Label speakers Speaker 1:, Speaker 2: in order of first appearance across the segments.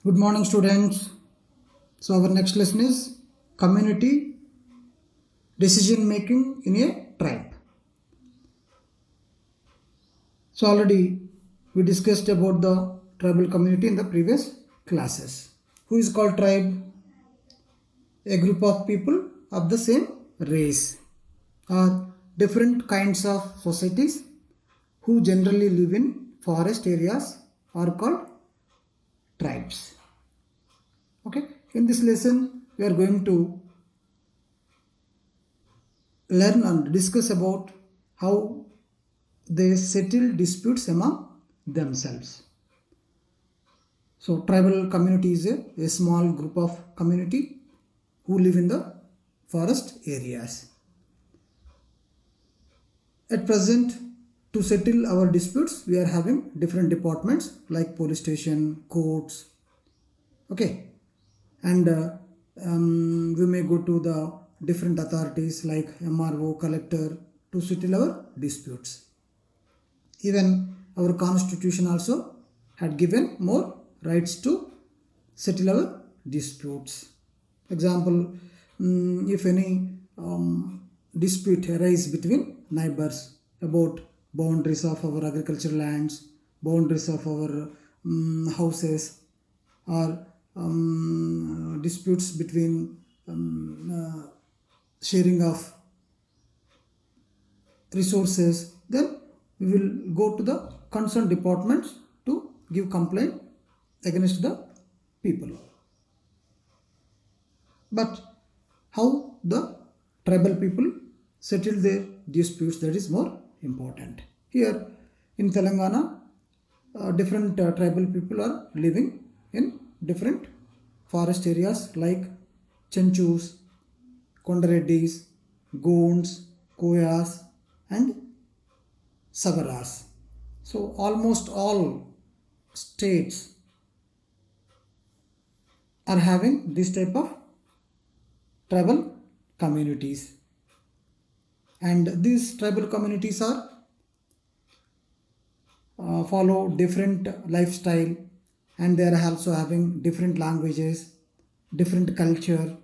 Speaker 1: Good morning, students. So, our next lesson is community decision making in a tribe. So, already we discussed about the tribal community in the previous classes. Who is called tribe? A group of people of the same race or different kinds of societies who generally live in forest areas are called tribes. Okay, in this lesson, we are going to learn and discuss about how they settle disputes among themselves. So tribal community is a small group of community who live in the forest areas. At present, to settle our disputes, we are having different departments like police station, courts, okay, and we may go to the different authorities like MRO, collector to settle our disputes. Even our constitution also had given more rights to settle our disputes. Example, if any dispute arise between neighbors about boundaries of our agricultural lands, boundaries of our houses, or disputes between sharing of resources, then we will go to the concerned departments to give complaint against the people. But how the tribal people settle their disputes, that is more important. Here in Telangana, different tribal people are living in different forest areas like Chenchus, Kondareddis, Gonds, Koyas, and Savaras. So almost all states are having this type of tribal communities, and these tribal communities are follow different lifestyle, and they are also having different languages, different culture.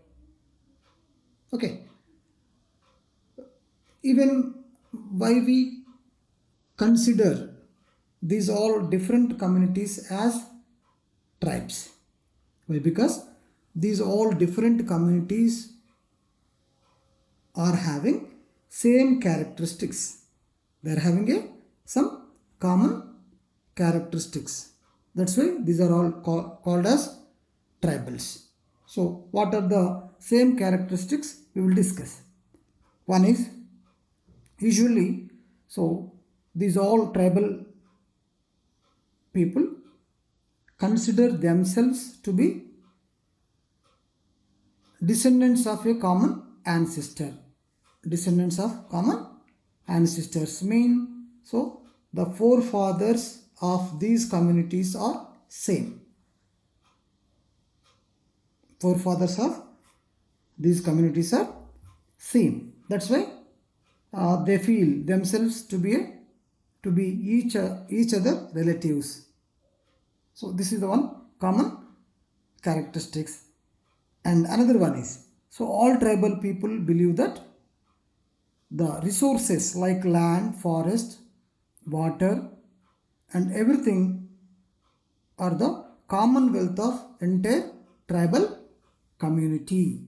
Speaker 1: Okay, even why we consider these all different communities as tribes? Why? Because these all different communities are having same characteristics. They are having some common characteristics. That's why these are all called as tribals. So what are the same characteristics we will discuss? One is usually, so these all tribal people consider themselves to be descendants of a common ancestor. Descendants of common ancestors mean, so the forefathers of these communities are same. Forefathers of these communities are same. That's why they feel themselves to be each other relatives. So this is the one common characteristics. And another one is, so all tribal people believe that the resources like land, forest, water, and everything are the commonwealth of entire tribal community.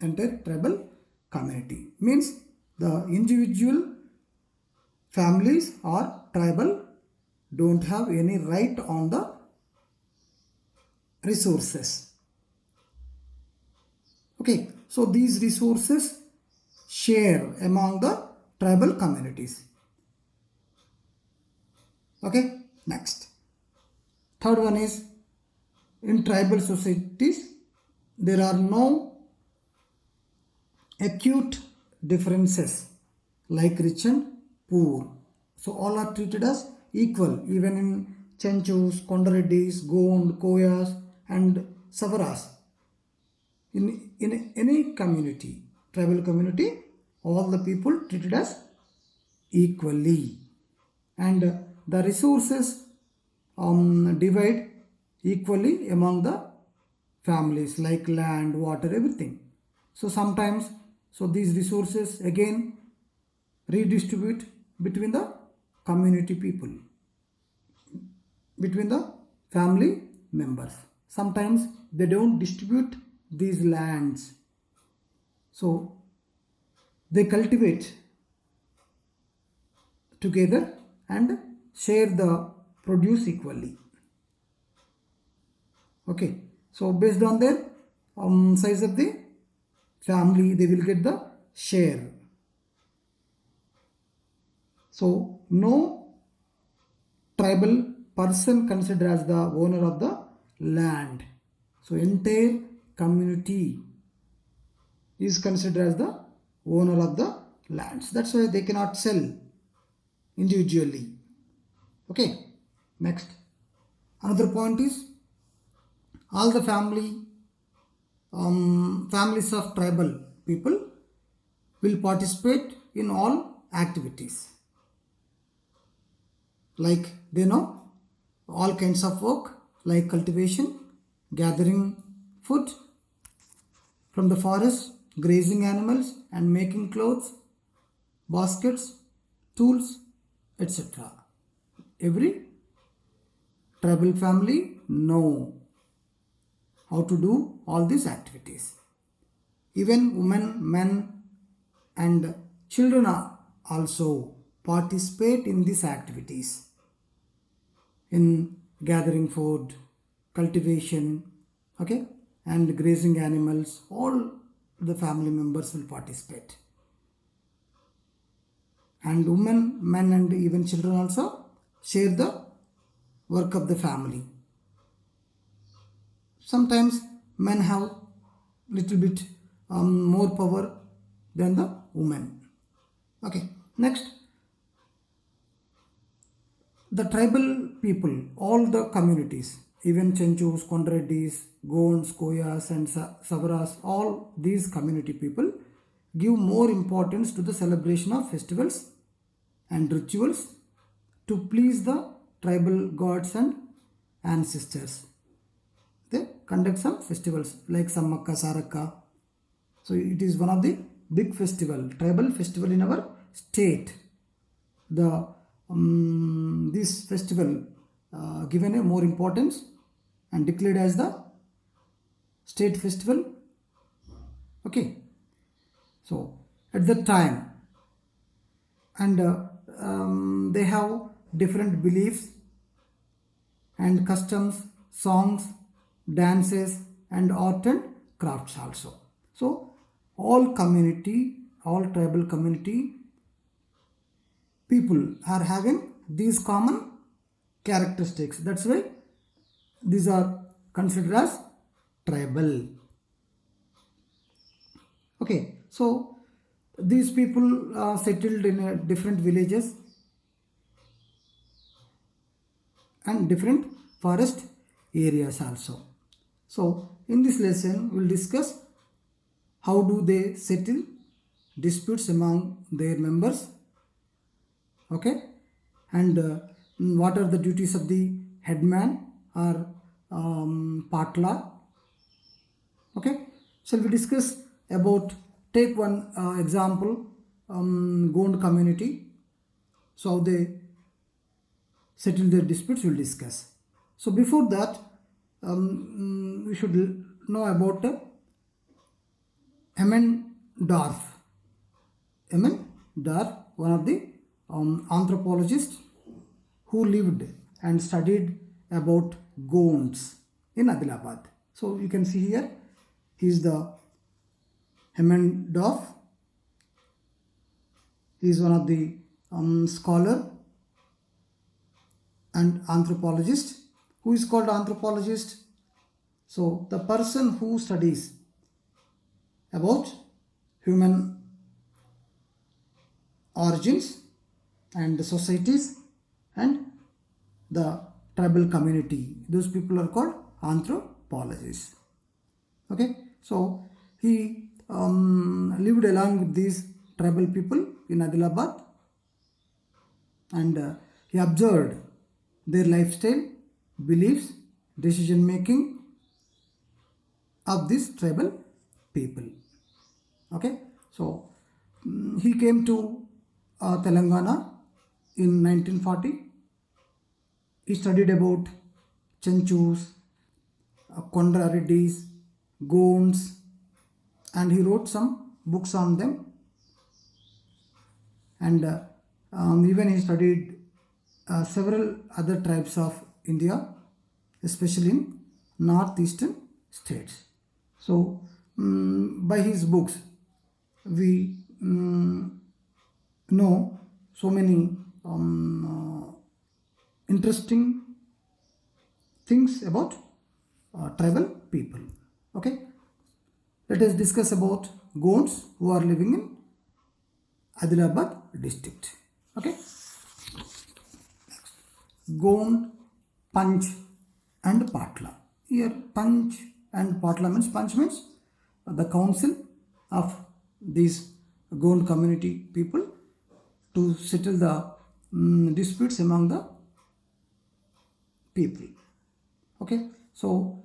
Speaker 1: Entire tribal community means the individual families or tribal don't have any right on the resources. Okay, so these resources share among the tribal communities. Okay, next. Third one is, in tribal societies there are no acute differences like rich and poor. So all are treated as equal, even in Chenchus, Kondareddis, Gond, Koyas, and Savaras. In any community, tribal community, all the people treated as equally, and the resources divide equally among the families like land, water, everything. So sometimes, so these resources again redistribute between the community people, between the family members. Sometimes they don't distribute these lands, so they cultivate together and share the produce equally. Okay, so based on their size of the family, they will get the share. So no tribal person considered as the owner of the land. So entire community is considered as the owner of the lands. That's why they cannot sell individually. Okay, next. Another point is all the families of tribal people will participate in all activities. Like they know all kinds of work like cultivation, gathering food from the forest, grazing animals, and making clothes, baskets, tools, etc. Every tribal family know how to do all these activities. Even women, men, and children are also participate in these activities in gathering food, cultivation, okay, and grazing animals. All the family members will participate. And women, men, and even children also share the work of the family. Sometimes men have little bit more power than the women. Okay, next, the tribal people, all the communities, even Chenchus, Kondraddis, Gonds, Koyas, and Savaras, all these community people give more importance to the celebration of festivals and rituals to please the tribal gods and ancestors. They conduct some festivals like Sammakka, Sarakka. So it is one of the big festival, tribal festival in our state. The this festival given a more importance and declared as the state festival. Okay, so at that time, and they have different beliefs and customs, songs, dances, and art and crafts also. So all tribal community people are having these common characteristics. That's why these are considered as tribal. Okay, so these people settled in different villages and different forest areas also. So in this lesson we'll discuss how do they settle disputes among their members, okay, and what are the duties of the headman or patla. Okay, shall we discuss about, take one example, Gond community. So how they settle their disputes we'll discuss. So before that, we should know about Emmendorf. Emmendorf, one of the anthropologists who lived and studied about Gonds in Adilabad. So you can see here, he is the Emmendorf. He is one of the scholar and anthropologist. Who is called anthropologist? So the person who studies about human origins and the societies and the tribal community. Those people are called anthropologists. Okay, so he lived along with these tribal people in Adilabad, and he observed their lifestyle, beliefs, decision making of these tribal people. Okay, so he came to Telangana in 1940. He studied about Chenchus, Kondra Reddys, Gonds, and he wrote some books on them. And even he studied several other tribes of India, especially in northeastern states. So, by his books, we know so many interesting things about tribal people. Okay, let us discuss about Gonds who are living in Adilabad district. Okay, Gond, Panch, and Patla. Here, Panch and Patla means the council of these Gond community people to settle the disputes among the people. Okay, so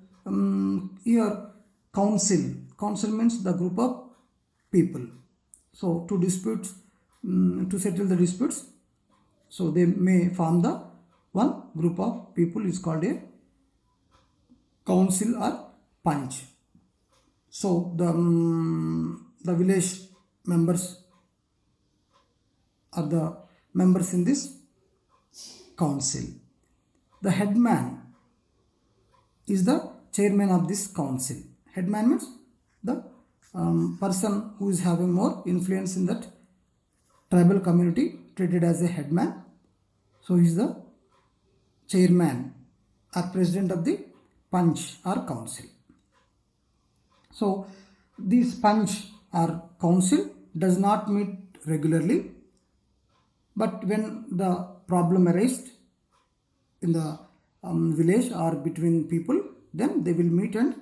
Speaker 1: here council means the group of people. So to settle the disputes, so they may form the one group of people is called a council or panch. So the village members are the members in this council. The headman is the chairman of this council. Headman means the person who is having more influence in that tribal community, treated as a headman. So he is the chairman or president of the panch or council. So this panch or council does not meet regularly, but when the problem arises in the village or between people, then they will meet and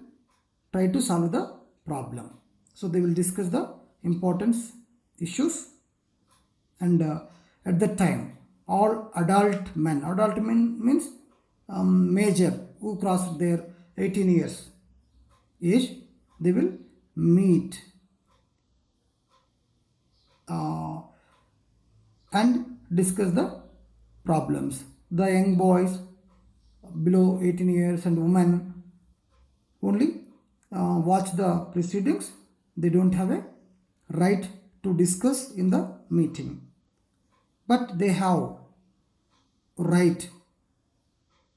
Speaker 1: try to solve the problem. So they will discuss the important issues, and at that time all adult men means major who crossed their 18 years age, they will meet and discuss the problems. The young boys below 18 years and women only watch the proceedings. They don't have a right to discuss in the meeting, but they have right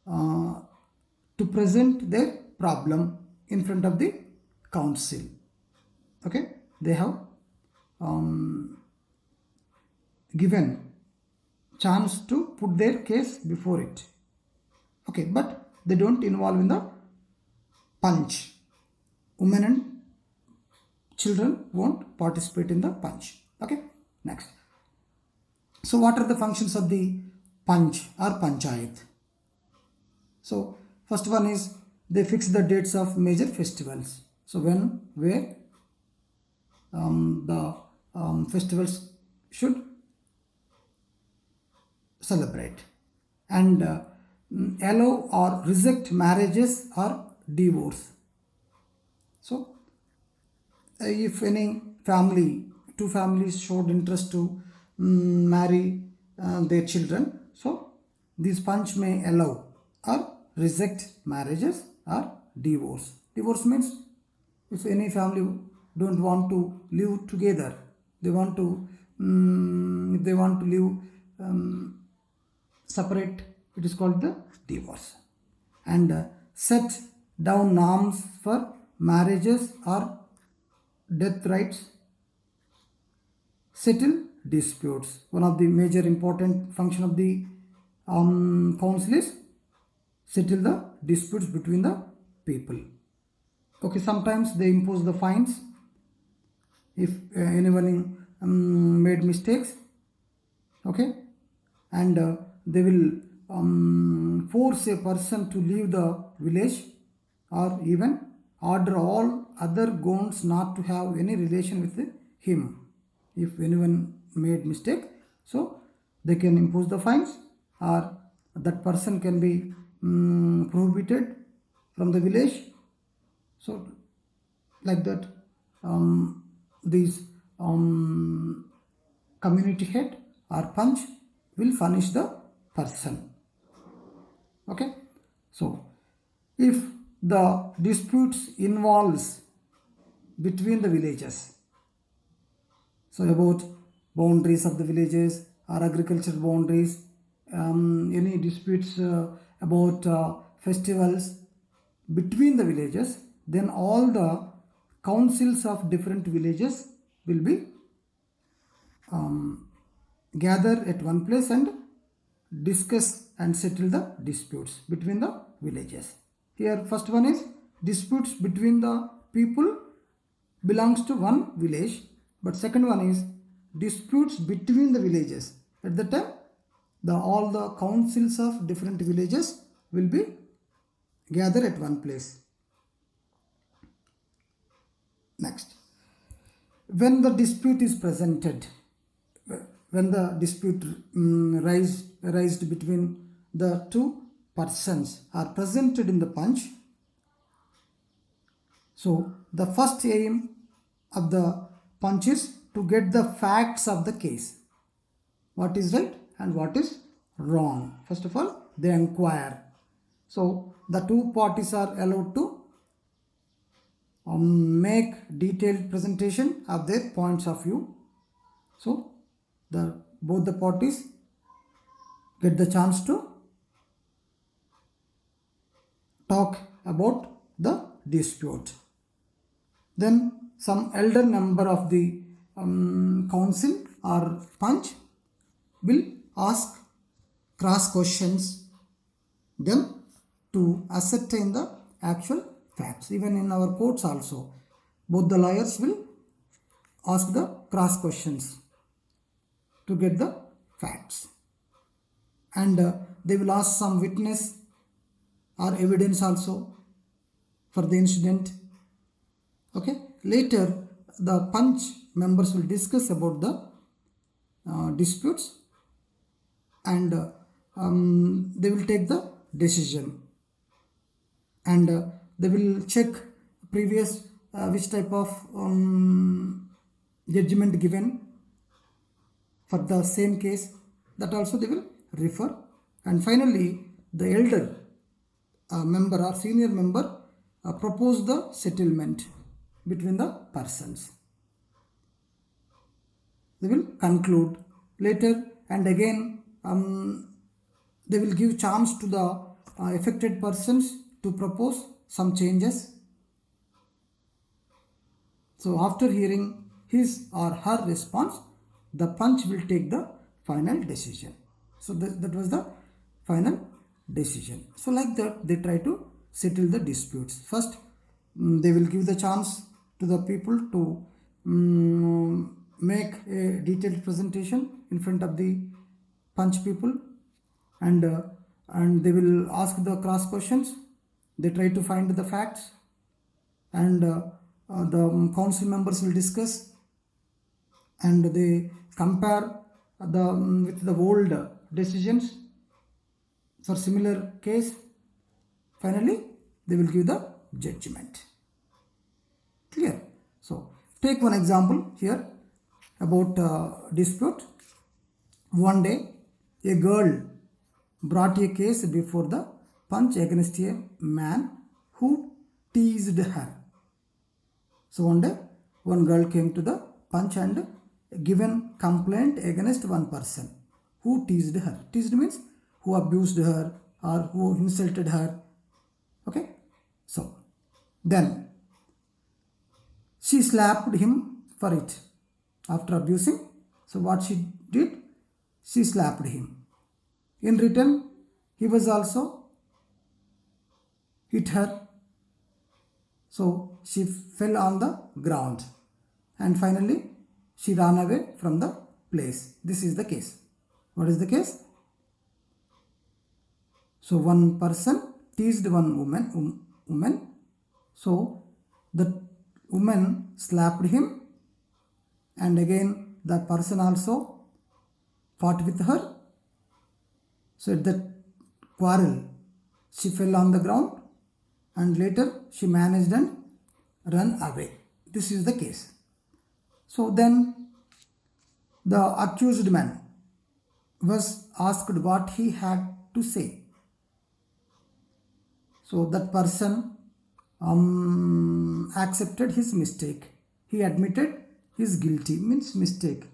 Speaker 1: to present their problem in front of the council. Okay, they have given chance to put their case before it. Okay, but they don't involve in the punch. Women and children won't participate in the punch. Okay, next. So what are the functions of the punch or panchayat? So first one is they fix the dates of major festivals. So where the festivals should celebrate, and allow or reject marriages or divorce. So if any family, two families showed interest to marry their children, so this punch may allow or reject marriages or divorce. Divorce means if any family don't want to live together, they want to if they want to live separate, it is called the divorce. And set down norms for marriages or death rights, settle disputes. One of the major important function of the council is settle the disputes between the people. Okay, sometimes they impose the fines if anyone made mistakes. Okay, and they will force a person to leave the village, or even order all other Gonds not to have any relation with him if anyone made mistake. So they can impose the fines, or that person can be prohibited from the village. So like that, these community head or panch will punish the person. Okay, so if the disputes involves between the villages, so about boundaries of the villages or agricultural boundaries, any disputes about festivals between the villages, then all the councils of different villages will be gather at one place and discuss and settle the disputes between the villages. Here first one is disputes between the people belongs to one village, but second one is disputes between the villages. At the time, all the councils of different villages will be gathered at one place. Next, when the dispute is presented, when the dispute raised between the two persons are presented in the punch, so the first aim of the punch is to get the facts of the case. What is right and what is wrong? First of all, they inquire. So the two parties are allowed to make detailed presentation of their points of view. So both the parties get the chance to talk about the dispute. Then some elder member of the council or punch will ask cross questions them to ascertain the actual facts. Even in our courts also, both the lawyers will ask the cross questions to get the facts, and they will ask some witness or evidence also for the incident. Okay, later the punch members will discuss about the disputes, and they will take the decision, and they will check previous which type of judgment given for the same case, that also they will refer. And finally the elder member or senior member propose the settlement between the persons. They will conclude later, and again they will give chance to the affected persons to propose some changes. So after hearing his or her response, the punch will take the final decision. So that was the final decision. So like that, they try to settle the disputes. First, they will give the chance to the people to make a detailed presentation in front of the punch people, and they will ask the cross questions. They try to find the facts, and the council members will discuss, and they compare with the old decisions for similar case. Finally, they will give the judgment. Clear? So take one example here about dispute. One day, a girl brought a case before the punch against a man who teased her. So one day, one girl came to the punch and given complaint against one person who teased her. Teased means who abused her or who insulted her. Okay. So then she slapped him for it after abusing. So what she did? She slapped him. In return, he was also hit her. So she fell on the ground, and finally she ran away from the place. This is the case. What is the case? So one person teased one woman. So the woman slapped him, and again the person also fought with her. So at that quarrel, she fell on the ground, and later she managed and run away. This is the case. So then the accused man was asked what he had to say. So that person accepted his mistake. He admitted his guilty, means mistake.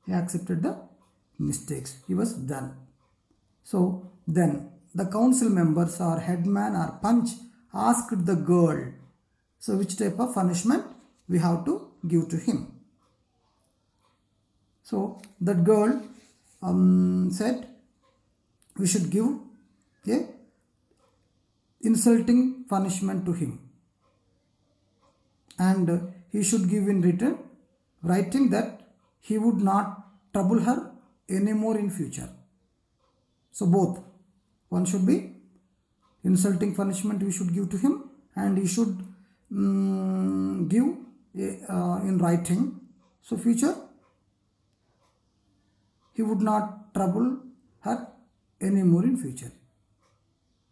Speaker 1: He accepted the mistakes. He was done. So then the council members or headman or punch asked the girl, so which type of punishment we have to give to him. So that girl said we should give a insulting punishment to him, and he should give in return writing that he would not trouble her anymore in future. So both, one should be insulting punishment we should give to him, and he should give in writing, so future he would not trouble her anymore in future.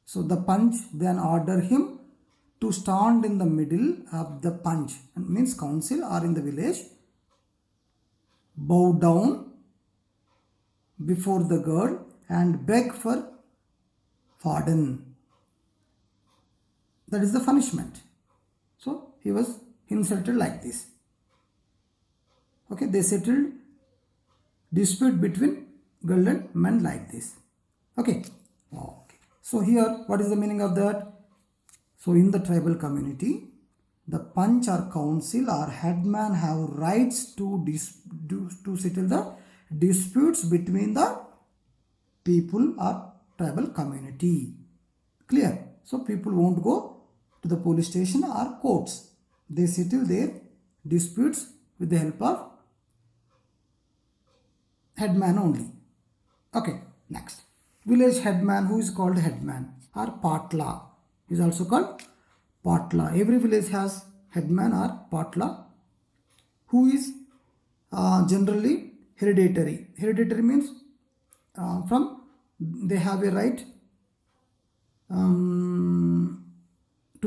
Speaker 1: So the punch then ordered him to stand in the middle of the punch, means council or in the village, bow down before the girl and beg for pardon. That is the punishment. So he was insulted like this. Okay, they settled dispute between girl and man like this. Okay. So here, what is the meaning of that? So in the tribal community, the punch or council or headman have rights to settle the disputes between the people or tribal community. Clear? So people won't go to the police station or courts. They settle their disputes with the help of headman only. Okay, next. Village headman, who is called headman, or patla, is also called patla. Every village has headman or patla, who is generally hereditary. Hereditary means from they have a right to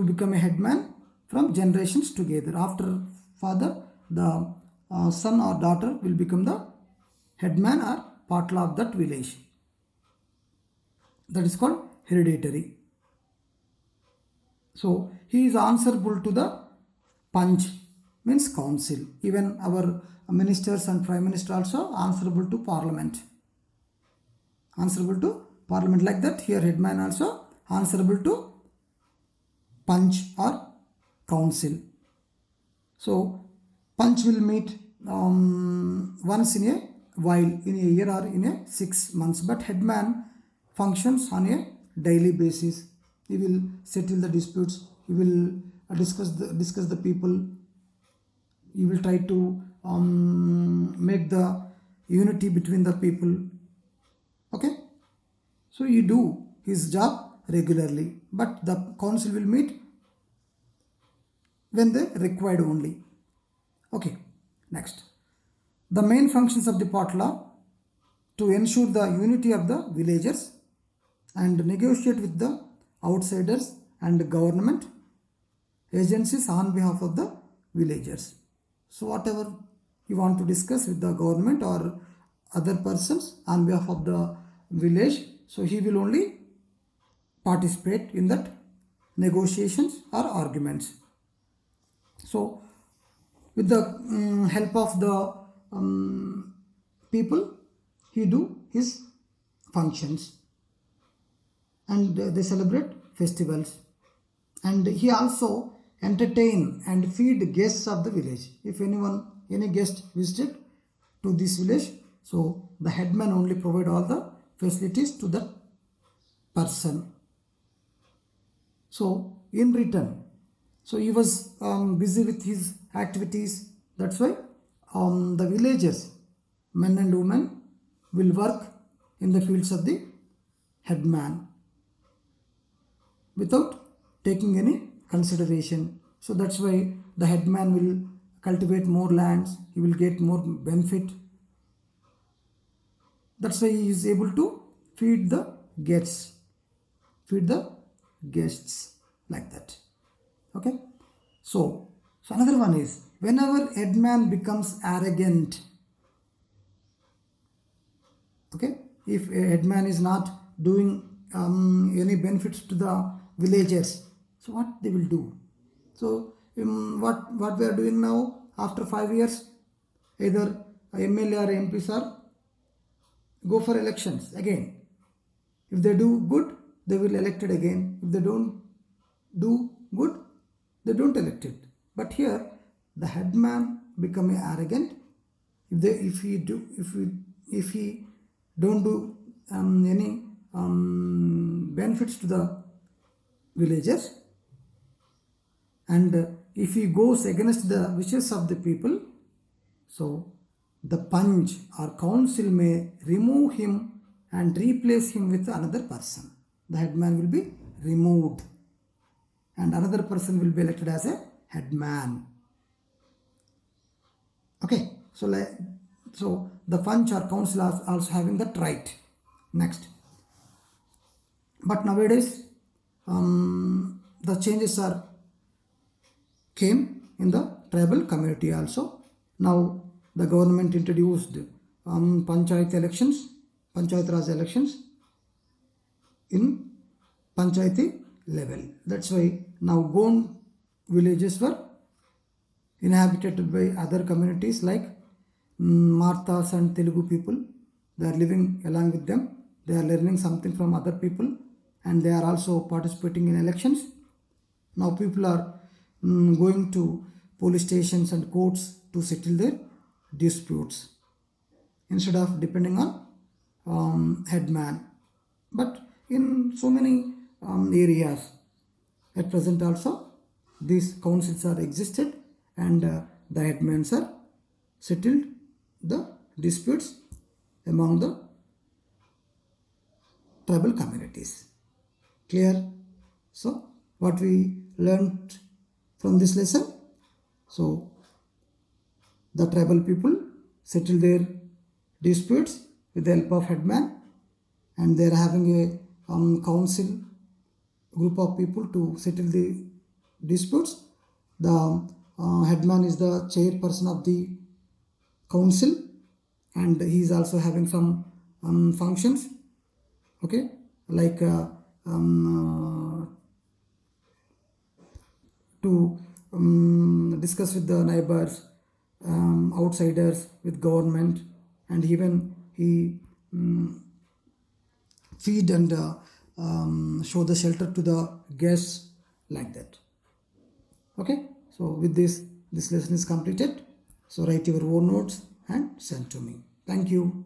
Speaker 1: become a headman from generations together. After father, the son or daughter will become the headman or patla of that village. That is called hereditary. So he is answerable to the punch, means council. Even our ministers and prime minister also answerable to parliament. Answerable to parliament, like that. Here headman also answerable to punch or council. So punch will meet once in a while, in a year or in a 6 months, but headman functions on a daily basis. He will settle the disputes. He will discuss the people. He will try to make the unity between the people. Okay, so he do his job regularly, but the council will meet when they required only. Okay, next. The main functions of the patla: to ensure the unity of the villagers and negotiate with the outsiders and government agencies on behalf of the villagers. So whatever you want to discuss with the government or other persons on behalf of the village, so he will only participate in that negotiations or arguments. So with the help of the people, he do his functions, and they celebrate festivals, and he also entertain and feed guests of the village. If any guest visited to this village, so the headman only provide all the facilities to that person. So in return, so he was busy with his activities. That's why the villagers, men and women, will work in the fields of the headman without taking any consideration. So that's why the headman will cultivate more lands. He will get more benefit. That's why he is able to feed the guests like that. Okay. So another one is whenever headman becomes arrogant. Okay, if a headman is not doing any benefits to the villagers, so what they will do? So what we are doing now after 5 years, either MLA or MPs are go for elections again. If they do good, they will elect it again. If they don't do good, they don't elect it. But here, the headman become arrogant. If he don't do any benefits to the villagers, and if he goes against the wishes of the people, so the Panch or council may remove him and replace him with another person. The headman will be removed and another person will be elected as a headman. Okay, so the Panch or council are also having that right. Next, but nowadays the changes are came in the tribal community also. Now the government introduced Panchayat Raj elections in Panchayati level. That's why now Gond villages were inhabited by other communities like Marthas and Telugu people. They are living along with them. They are learning something from other people and they are also participating in elections. Now people are going to police stations and courts to settle their disputes instead of depending on headman. But in so many areas at present also these councils are existed and the headmen are settled the disputes among the tribal communities. Clear? So what we learned from this lesson? So the tribal people settle their disputes with the help of headman and they are having a council group of people to settle the disputes. The headman is the chairperson of the council and he is also having some functions, okay, like to discuss with the neighbors, outsiders, with government, and even he feed and show the shelter to the guests like that. Okay, so with this lesson is completed. So write your own notes and send to me. Thank you.